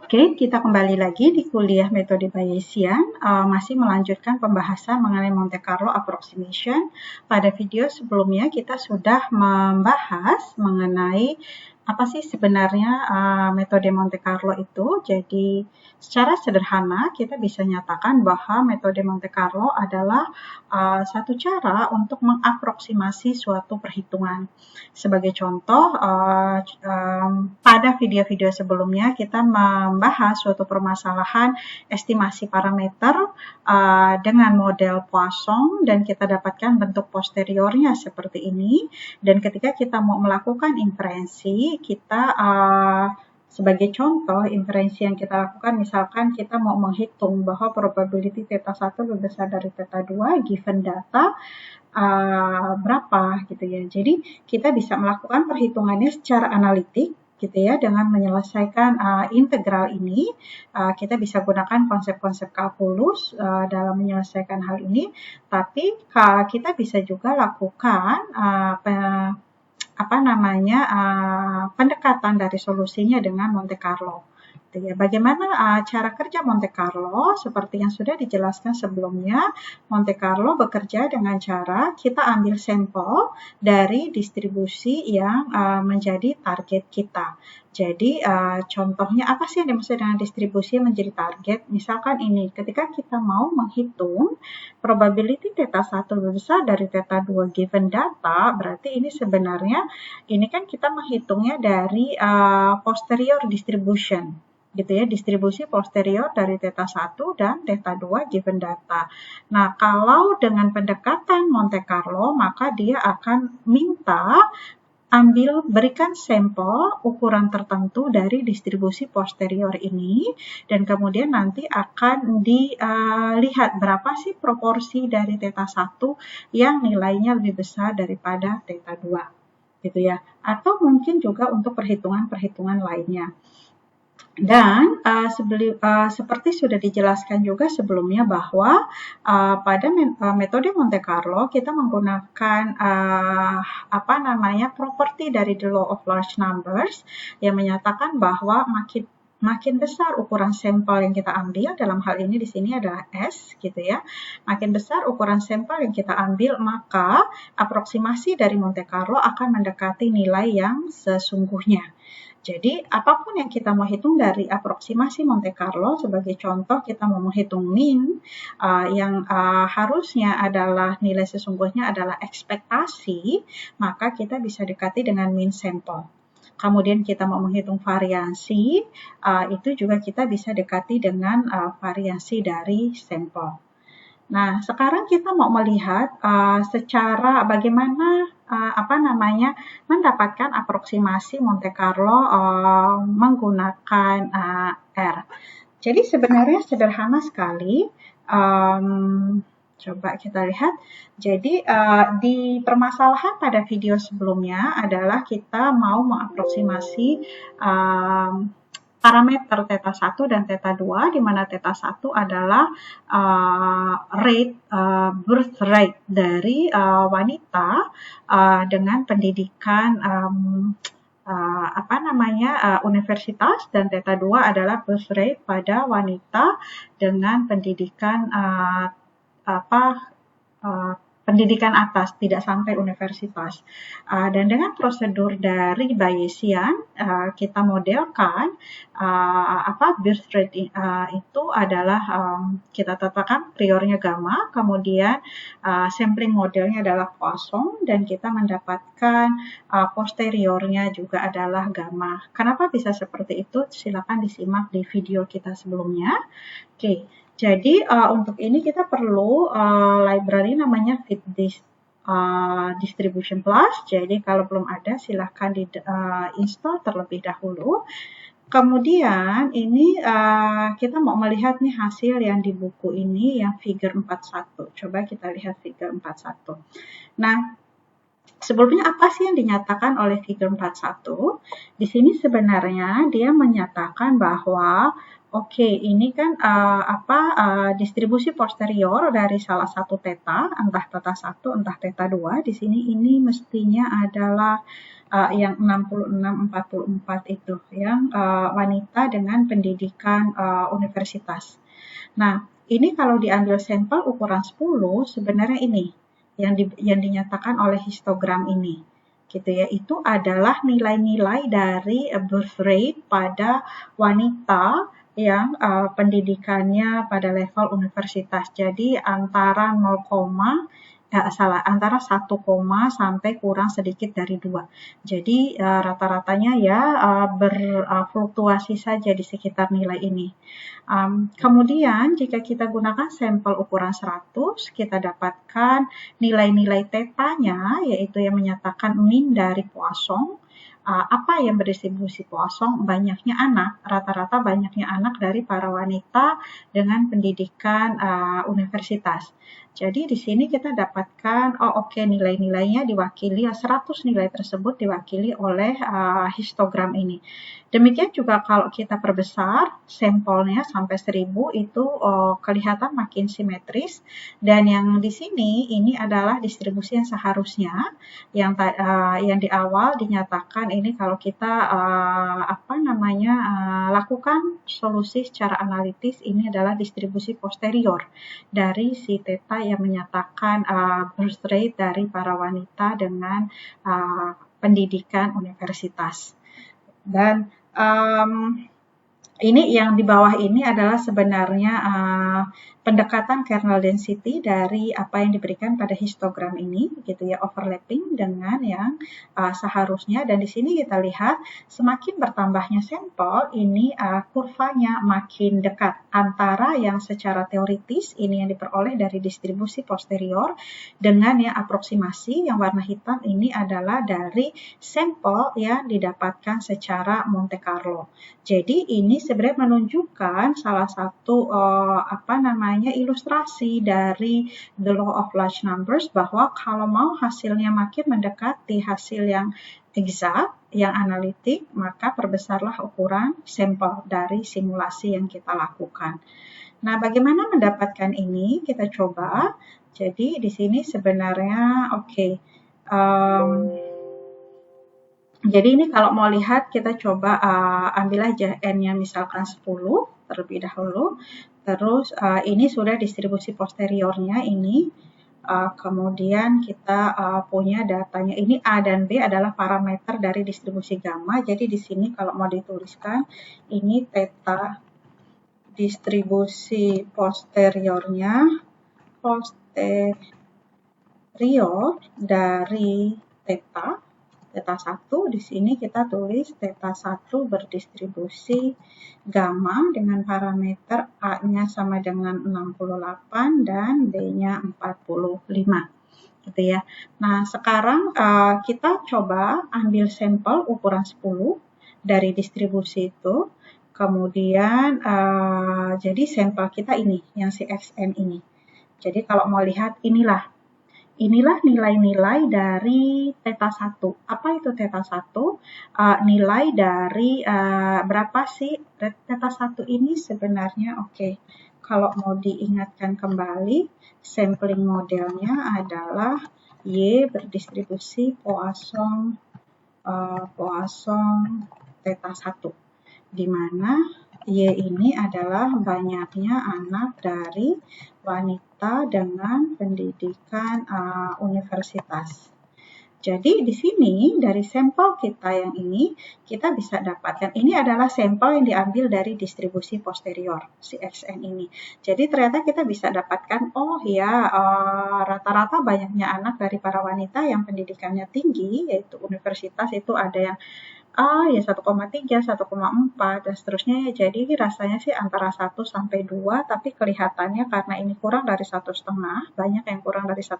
Oke, kita kembali lagi di kuliah metode Bayesian, masih melanjutkan pembahasan mengenai Monte Carlo approximation. Pada video sebelumnya kita sudah membahas mengenai apa sih sebenarnya metode Monte Carlo itu. Jadi secara sederhana kita bisa nyatakan bahwa metode Monte Carlo adalah satu cara untuk mengaproksimasi suatu perhitungan. Sebagai contoh, pada video-video sebelumnya kita membahas suatu permasalahan estimasi parameter dengan model Poisson dan kita dapatkan bentuk posteriornya seperti ini. Dan ketika kita mau melakukan inferensi, kita sebagai contoh, inferensi yang kita lakukan, misalkan kita mau menghitung bahwa probability theta 1 lebih besar dari theta 2 given data berapa gitu ya. Jadi kita bisa melakukan perhitungannya secara analitik gitu ya, dengan menyelesaikan integral ini. Kita bisa gunakan konsep-konsep kalkulus dalam menyelesaikan hal ini, tapi kita bisa juga lakukan pendekatan dari solusinya dengan Monte Carlo. Bagaimana cara kerja Monte Carlo? Seperti yang sudah dijelaskan sebelumnya, Monte Carlo bekerja dengan cara kita ambil sampel dari distribusi yang menjadi target kita. Jadi contohnya apa sih yang dimaksud dengan distribusi yang menjadi target? Misalkan ini, ketika kita mau menghitung probability theta 1 lebih besar dari theta 2 given data, berarti ini sebenarnya ini kan kita menghitungnya dari posterior distribution, gitu ya, distribusi posterior dari theta 1 dan theta 2 given data. Nah, kalau dengan pendekatan Monte Carlo, maka dia akan minta berikan sampel ukuran tertentu dari distribusi posterior ini, dan kemudian nanti akan dilihat berapa sih proporsi dari theta 1 yang nilainya lebih besar daripada theta 2, gitu ya. Atau mungkin juga untuk perhitungan-perhitungan lainnya. Dan seperti sudah dijelaskan juga sebelumnya bahwa pada metode Monte Carlo kita menggunakan properti dari the law of large numbers yang menyatakan bahwa makin besar ukuran sampel yang kita ambil, dalam hal ini di sini adalah S gitu ya. Makin besar ukuran sampel yang kita ambil, maka aproksimasi dari Monte Carlo akan mendekati nilai yang sesungguhnya. Jadi, apapun yang kita mau hitung dari aproksimasi Monte Carlo, sebagai contoh kita mau menghitung mean, yang harusnya adalah nilai sesungguhnya adalah ekspektasi, maka kita bisa dekati dengan mean sampel. Kemudian kita mau menghitung variansi, itu juga kita bisa dekati dengan variansi dari sampel. Nah, sekarang kita mau melihat secara bagaimana mendapatkan aproksimasi Monte Carlo menggunakan R. Jadi sebenarnya sederhana sekali. Coba kita lihat. Jadi di permasalahan pada video sebelumnya adalah kita mau mengaproksimasi parameter theta 1 dan theta 2, di mana theta 1 adalah birth rate dari wanita dengan pendidikan universitas, dan theta 2 adalah birth rate pada wanita dengan pendidikan pendidikan atas, tidak sampai universitas. Dan dengan prosedur dari Bayesian, kita modelkan birth rate itu adalah kita tetapkan priornya gamma, kemudian sampling modelnya adalah Poisson, dan kita mendapatkan posteriornya juga adalah gamma. Kenapa bisa seperti itu? Silakan disimak di video kita sebelumnya. Oke. Jadi untuk ini kita perlu library namanya Fit Distribution Plus. Jadi kalau belum ada silahkan di install terlebih dahulu. Kemudian ini kita mau melihat nih hasil yang di buku ini yang figure 41. Coba kita lihat figure 41. Nah, sebelumnya apa sih yang dinyatakan oleh figure 41? Di sini sebenarnya dia menyatakan bahwa ini kan distribusi posterior dari salah satu theta, entah theta 1, entah theta 2. Di sini ini mestinya adalah yang 66-44 itu, yang wanita dengan pendidikan universitas. Nah, ini kalau diambil sampel ukuran 10, sebenarnya ini yang dinyatakan oleh histogram ini, gitu ya. Itu adalah nilai-nilai dari birth rate pada wanita yang pendidikannya pada level universitas. Jadi antara 0, antara 1, sampai kurang sedikit dari 2. Jadi rata-ratanya ya berfluktuasi saja di sekitar nilai ini. Kemudian jika kita gunakan sampel ukuran 100, kita dapatkan nilai-nilai tetanya, yaitu yang menyatakan mean dari Poisson. Apa yang berdistribusi Poisson? Banyaknya anak, rata-rata banyaknya anak dari para wanita dengan pendidikan universitas. Jadi di sini kita dapatkan, nilai-nilainya diwakili, 100 nilai tersebut diwakili oleh histogram ini. Demikian juga kalau kita perbesar sampelnya sampai 1000, itu kelihatan makin simetris, dan yang di sini ini adalah distribusi yang seharusnya, yang di awal dinyatakan ini kalau kita lakukan solusi secara analitis, ini adalah distribusi posterior dari si theta yang menyatakan birth rate dari para wanita dengan pendidikan universitas. Dan ini yang di bawah ini adalah sebenarnya pendekatan kernel density dari apa yang diberikan pada histogram ini, gitu ya, overlapping dengan yang seharusnya. Dan di sini kita lihat semakin bertambahnya sampel, ini kurvanya makin dekat antara yang secara teoritis ini yang diperoleh dari distribusi posterior dengan yang aproksimasi yang warna hitam ini adalah dari sampel yang didapatkan secara Monte Carlo. Jadi ini sebenarnya menunjukkan salah satu ilustrasi dari the law of large numbers, bahwa kalau mau hasilnya makin mendekati hasil yang exact, yang analitik, maka perbesarlah ukuran sampel dari simulasi yang kita lakukan. Nah, bagaimana mendapatkan ini? Kita coba. Jadi di sini sebenarnya jadi ini kalau mau lihat, kita coba ambil aja N-nya misalkan 10 terlebih dahulu. Terus ini sudah distribusi posteriornya ini. Kemudian kita punya datanya. Ini A dan B adalah parameter dari distribusi gamma. Jadi di sini kalau mau dituliskan, ini theta distribusi posterior dari theta 1, di sini kita tulis theta 1 berdistribusi gamma dengan parameter A-nya sama dengan 68 dan B-nya 45. Gitu ya. Nah, sekarang kita coba ambil sampel ukuran 10 dari distribusi itu. Kemudian jadi sampel kita ini, yang si XN ini. Jadi kalau mau lihat, inilah nilai-nilai dari theta 1. Apa itu theta 1? Nilai dari berapa sih theta 1 ini sebenarnya? Kalau mau diingatkan kembali, sampling modelnya adalah Y berdistribusi Poisson theta 1, di mana Y ini adalah banyaknya anak dari wanita dengan pendidikan universitas. Jadi di sini dari sampel kita yang ini kita bisa dapatkan, ini adalah sampel yang diambil dari distribusi posterior si XN ini. Jadi ternyata kita bisa dapatkan rata-rata banyaknya anak dari para wanita yang pendidikannya tinggi, yaitu universitas, itu ada yang 1,3, 1,4 dan seterusnya. Jadi rasanya sih antara 1 sampai 2, tapi kelihatannya karena ini kurang dari 1,5, banyak yang kurang dari 1,5,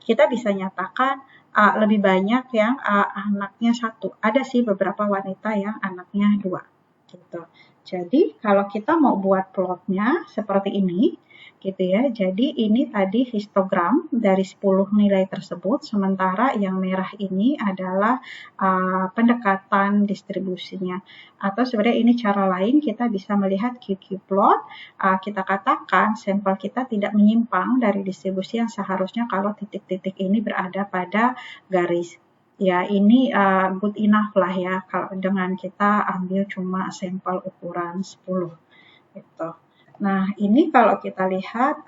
kita bisa nyatakan lebih banyak yang anaknya 1. Ada sih beberapa wanita yang anaknya 2. Gitu. Jadi kalau kita mau buat plotnya seperti ini, gitu ya. Jadi ini tadi histogram dari 10 nilai tersebut, sementara yang merah ini adalah pendekatan distribusinya. Atau sebenarnya ini cara lain, kita bisa melihat QQ plot, kita katakan sampel kita tidak menyimpang dari distribusi yang seharusnya kalau titik-titik ini berada pada garis ya ini good enough lah ya kalau dengan kita ambil cuma sampel ukuran 10 gitu. Nah, ini kalau kita lihat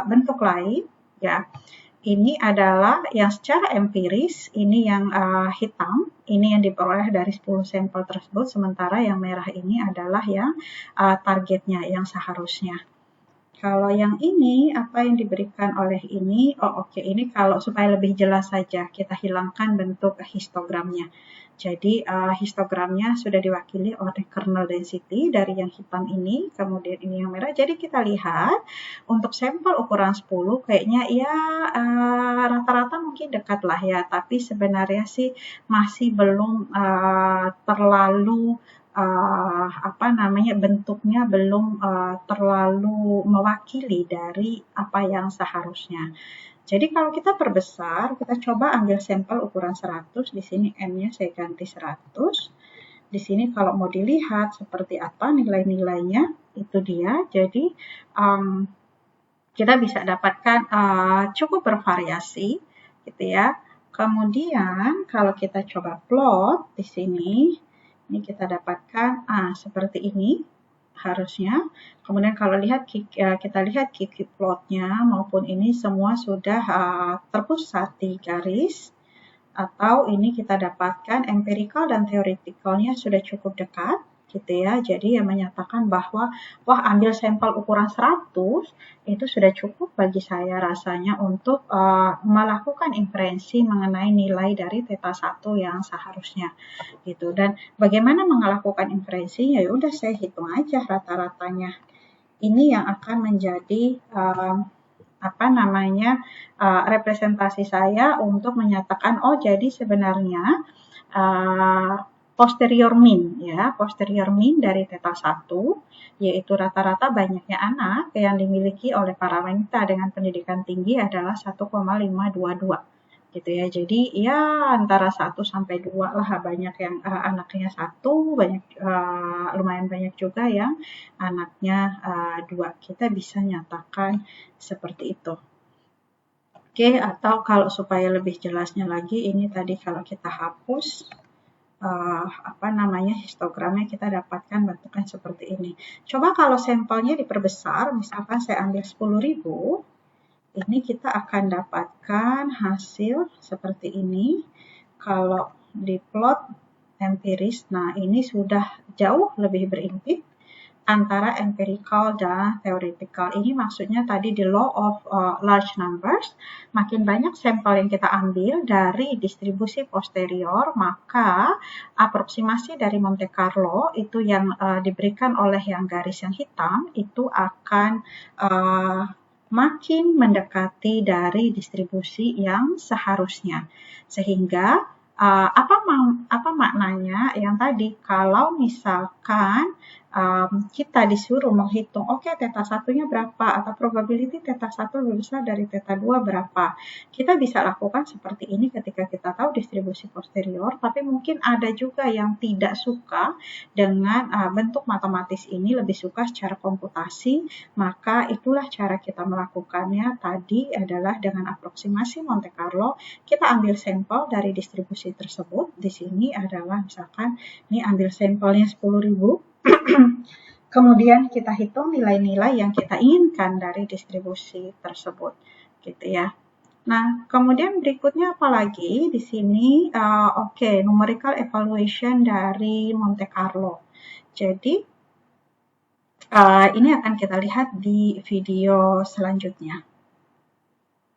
bentuk lain ya. Ini adalah yang secara empiris, ini yang hitam, ini yang diperoleh dari 10 sampel tersebut, sementara yang merah ini adalah yang targetnya, yang seharusnya. Kalau yang ini, apa yang diberikan oleh ini? Oh oke, ini kalau supaya lebih jelas saja, kita hilangkan bentuk histogramnya. Jadi histogramnya sudah diwakili oleh kernel density dari yang hitam ini, kemudian ini yang merah. Jadi kita lihat untuk sampel ukuran 10 kayaknya ya rata-rata mungkin dekat lah ya, tapi sebenarnya sih masih belum terlalu bentuknya belum terlalu mewakili dari apa yang seharusnya. Jadi kalau kita perbesar, kita coba ambil sampel ukuran 100, di sini N-nya saya ganti 100. Di sini kalau mau dilihat seperti apa nilai-nilainya, itu dia. Jadi kita bisa dapatkan cukup bervariasi, gitu ya. Kemudian kalau kita coba plot di sini, ini kita dapatkan seperti ini harusnya. Kemudian kalau lihat kita lihat kiki plotnya maupun ini semua sudah terpusat di garis, atau ini kita dapatkan empirical dan theoreticalnya sudah cukup dekat gitu ya. Jadi yang menyatakan bahwa wah ambil sampel ukuran 100 itu sudah cukup bagi saya rasanya untuk melakukan inferensi mengenai nilai dari theta 1 yang seharusnya gitu. Dan bagaimana melakukan inferensinya? Ya udah saya hitung aja rata-ratanya. Ini yang akan menjadi representasi saya untuk menyatakan oh jadi sebenarnya posterior mean dari theta 1 yaitu rata-rata banyaknya anak yang dimiliki oleh para wanita dengan pendidikan tinggi adalah 1,522 gitu ya. Jadi ya antara 1 sampai 2 lah, banyak yang anaknya 1, banyak lumayan banyak juga yang anaknya 2. Kita bisa nyatakan seperti itu. Oke, atau kalau supaya lebih jelasnya lagi, ini tadi kalau kita hapus histogramnya, kita dapatkan bentuknya seperti ini. Coba kalau sampelnya diperbesar, misalkan saya ambil 10.000, ini kita akan dapatkan hasil seperti ini. Kalau diplot empiris, nah ini sudah jauh lebih berimpit antara empirical dan theoretical. Ini maksudnya tadi di law of large numbers, makin banyak sampel yang kita ambil dari distribusi posterior, maka aproksimasi dari Monte Carlo itu yang diberikan oleh yang garis yang hitam itu akan makin mendekati dari distribusi yang seharusnya. Sehingga apa maknanya yang tadi? Kalau misalkan kita disuruh menghitung, oke, theta 1-nya berapa, atau probability theta 1 lebih besar dari theta 2 berapa. Kita bisa lakukan seperti ini ketika kita tahu distribusi posterior, tapi mungkin ada juga yang tidak suka dengan bentuk matematis ini, lebih suka secara komputasi, maka itulah cara kita melakukannya tadi adalah dengan aproksimasi Monte Carlo. Kita ambil sampel dari distribusi tersebut. Di sini adalah misalkan ini ambil sampelnya 10.000. Kemudian kita hitung nilai-nilai yang kita inginkan dari distribusi tersebut, gitu ya. Nah, kemudian berikutnya apa lagi di sini? Numerical evaluation dari Monte Carlo. Jadi ini akan kita lihat di video selanjutnya.